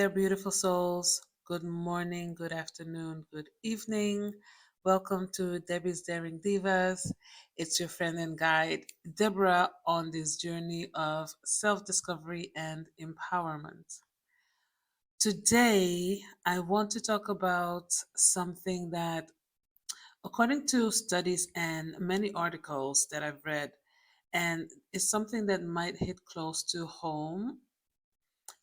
there, beautiful souls. Good morning, good afternoon, good evening. Welcome to Debbie's Daring Divas. It's your friend and guide, Deborah, on this journey of self discovery and empowerment. Today, I want to talk about something that, according to studies and many articles that I've read, and is something that might hit close to home.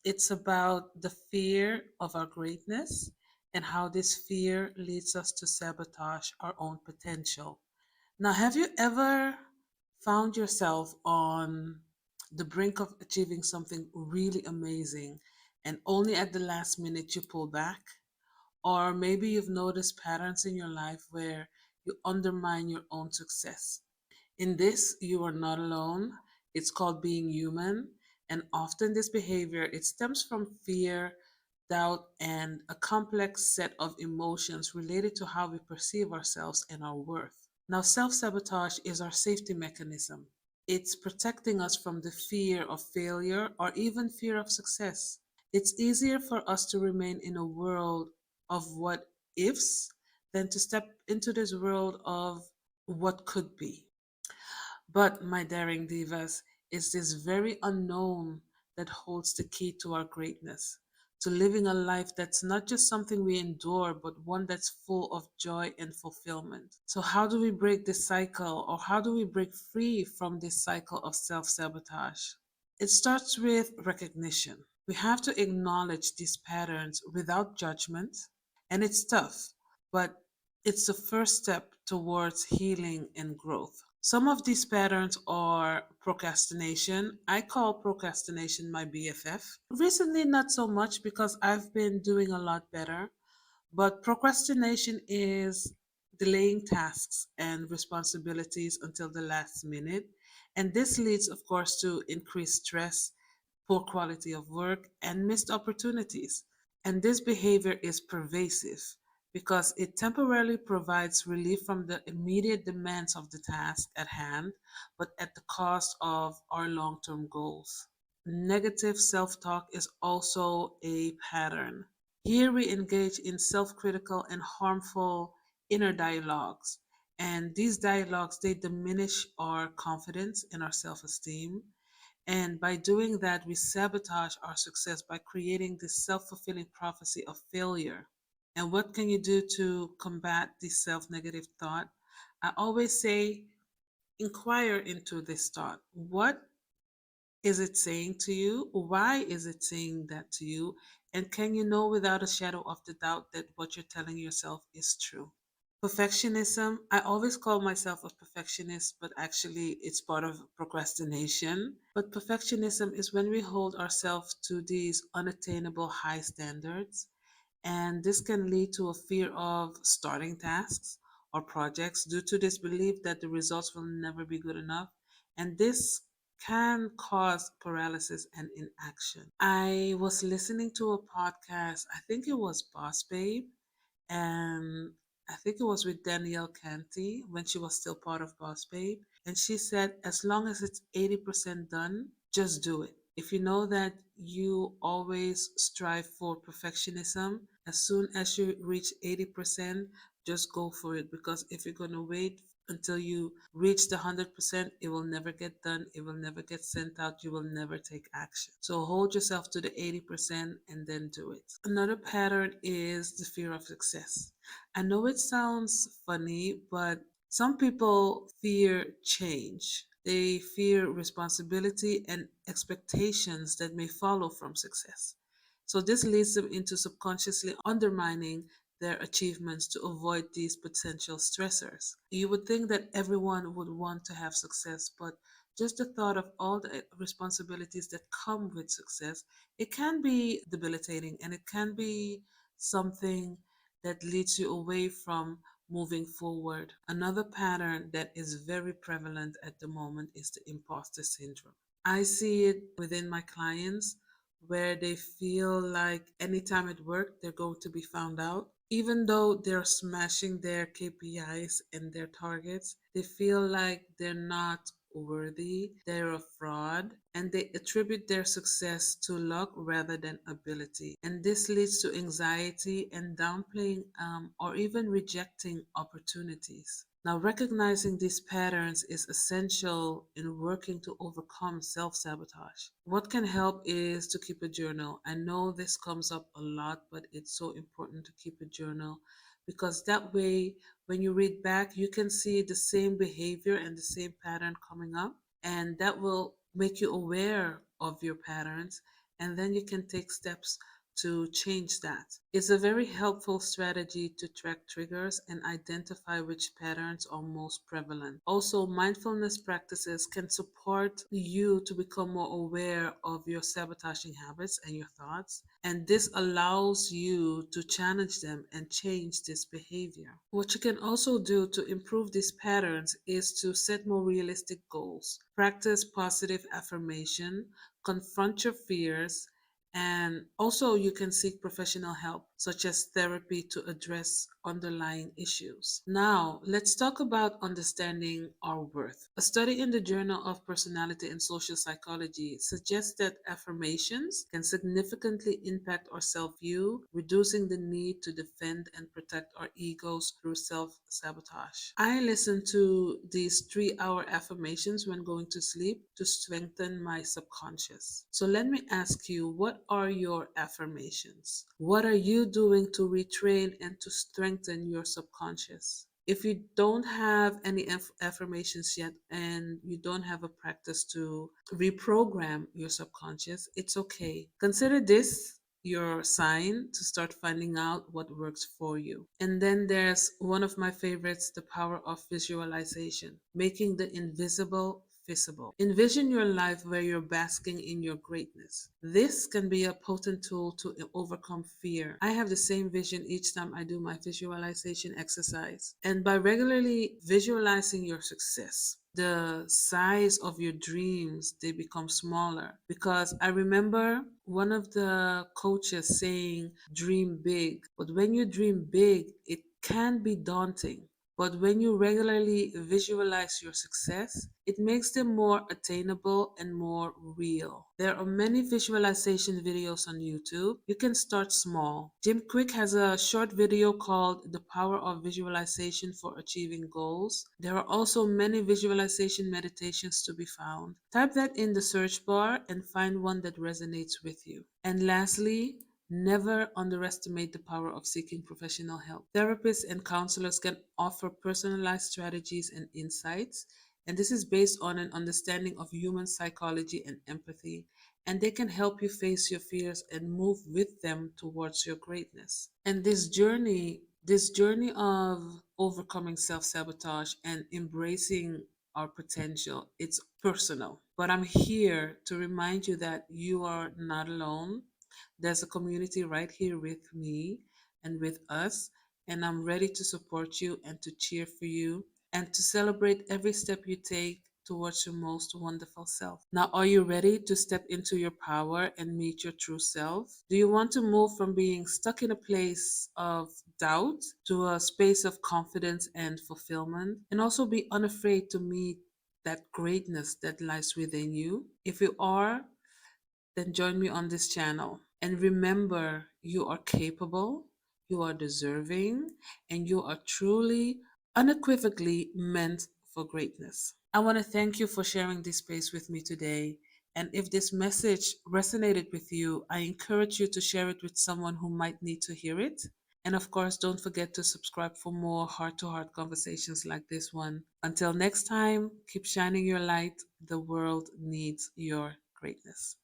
It's about the fear of our greatness and how this fear leads us to sabotage our own potential. Now, have you ever found yourself on the brink of achieving something really amazing and only at the last minute you pull back? Or maybe you've noticed patterns in your life where you undermine your own success. In this, you are not alone. It's called being human. And often this behavior, it stems from fear, doubt, and a complex set of emotions related to how we perceive ourselves and our worth. Now, self-sabotage is our safety mechanism. It's protecting us from the fear of failure or even fear of success. It's easier for us to remain in a world of what ifs than to step into this world of what could be. But, my daring divas, is this very unknown that holds the key to our greatness, to living a life that's not just something we endure, but one that's full of joy and fulfillment. So, how do we break this cycle, or how do we break free from this cycle of self sabotage? It starts with recognition. We have to acknowledge these patterns without judgment, and it's tough, but it's the first step towards healing and growth. Some of these patterns are procrastination. I call procrastination my BFF. Recently, not so much because I've been doing a lot better, but procrastination is delaying tasks and responsibilities until the last minute. And this leads, of course, to increased stress, poor quality of work, and missed opportunities. And this behavior is pervasive because it temporarily provides relief from the immediate demands of the task at hand, but at the cost of our long term goals. Negative self talk is also a pattern. Here we engage in self critical and harmful inner dialogues. And these dialogues, they diminish our confidence and our self esteem. And by doing that, we sabotage our success by creating this self fulfilling prophecy of failure. And what can you do to combat this self negative thought? I always say, inquire into this thought. What is it saying to you? Why is it saying that to you? And can you know without a shadow of the doubt that what you're telling yourself is true? Perfectionism. I always call myself a perfectionist, but actually it's part of procrastination. But perfectionism is when we hold ourselves to these unattainable high standards. And this can lead to a fear of starting tasks or projects due to this belief that the results will never be good enough. And this can cause paralysis and inaction. I was listening to a podcast, I think it was Boss Babe, and I think it was with Danielle Canty when she was still part of Boss Babe. And she said, as long as it's 80% done, just do it. If you know that you always strive for perfectionism, as soon as you reach 80%, just go for it. Because if you're going to wait until you reach the 100%, it will never get done. It will never get sent out. You will never take action. So hold yourself to the 80% and then do it. Another pattern is the fear of success. I know it sounds funny, but some people fear change. They fear responsibility and expectations that may follow from success. So this leads them into subconsciously undermining their achievements to avoid these potential stressors. You would think that everyone would want to have success, but just the thought of all the responsibilities that come with success, it can be debilitating and it can be something that leads you away from moving forward. Another pattern that is very prevalent at the moment is the imposter syndrome. I see it within my clients where they feel like anytime at work they're going to be found out. Even though they're smashing their KPIs and their targets, they feel like they're not worthy, they're a fraud, and they attribute their success to luck rather than ability. And this leads to anxiety and downplaying or even rejecting opportunities. Now, recognizing these patterns is essential in working to overcome self sabotage. What can help is to keep a journal. I know this comes up a lot, but it's so important to keep a journal because that way, when you read back, you can see the same behavior and the same pattern coming up, and that will make you aware of your patterns, and then you can take steps to change that. It's a very helpful strategy to track triggers and identify which patterns are most prevalent. Also, mindfulness practices can support you to become more aware of your sabotaging habits and your thoughts, and this allows you to challenge them and change this behavior. What you can also do to improve these patterns is to set more realistic goals, practice positive affirmation, confront your fears, and also, you can seek professional help, such as therapy, to address underlying issues. Now, let's talk about understanding our worth. A study in the Journal of Personality and Social Psychology suggests that affirmations can significantly impact our self view, reducing the need to defend and protect our egos through self sabotage. I listen to these 3 hour affirmations when going to sleep to strengthen my subconscious. So, let me ask you, what are your affirmations? What are you doing to retrain and to strengthen your subconscious? If you don't have any affirmations yet and you don't have a practice to reprogram your subconscious, it's okay. Consider this your sign to start finding out what works for you. And then there's one of my favorites, the power of visualization, making the invisible visible. Envision your life where you're basking in your greatness. This can be a potent tool to overcome fear. I have the same vision each time I do my visualization exercise. And by regularly visualizing your success, the size of your dreams, they become smaller. Because I remember one of the coaches saying dream big, but when you dream big, it can be daunting. But when you regularly visualize your success, it makes them more attainable and more real. There are many visualization videos on YouTube. You can start small. Jim Quick has a short video called The Power of Visualization for Achieving Goals. There are also many visualization meditations to be found. Type that in the search bar and find one that resonates with you. And lastly, never underestimate the power of seeking professional help. Therapists and counselors can offer personalized strategies and insights, and this is based on an understanding of human psychology and empathy, and they can help you face your fears and move with them towards your greatness. And this journey of overcoming self-sabotage and embracing our potential, it's personal. But I'm here to remind you that you are not alone. There's a community right here with me and with us, and I'm ready to support you and to cheer for you and to celebrate every step you take towards your most wonderful self. Now, are you ready to step into your power and meet your true self? Do you want to move from being stuck in a place of doubt to a space of confidence and fulfillment, and also be unafraid to meet that greatness that lies within you? If you are, then join me on this channel. And remember, you are capable, you are deserving, and you are truly, unequivocally meant for greatness. I want to thank you for sharing this space with me today. And if this message resonated with you, I encourage you to share it with someone who might need to hear it. And of course, don't forget to subscribe for more heart to heart conversations like this one. Until next time, keep shining your light. The world needs your greatness.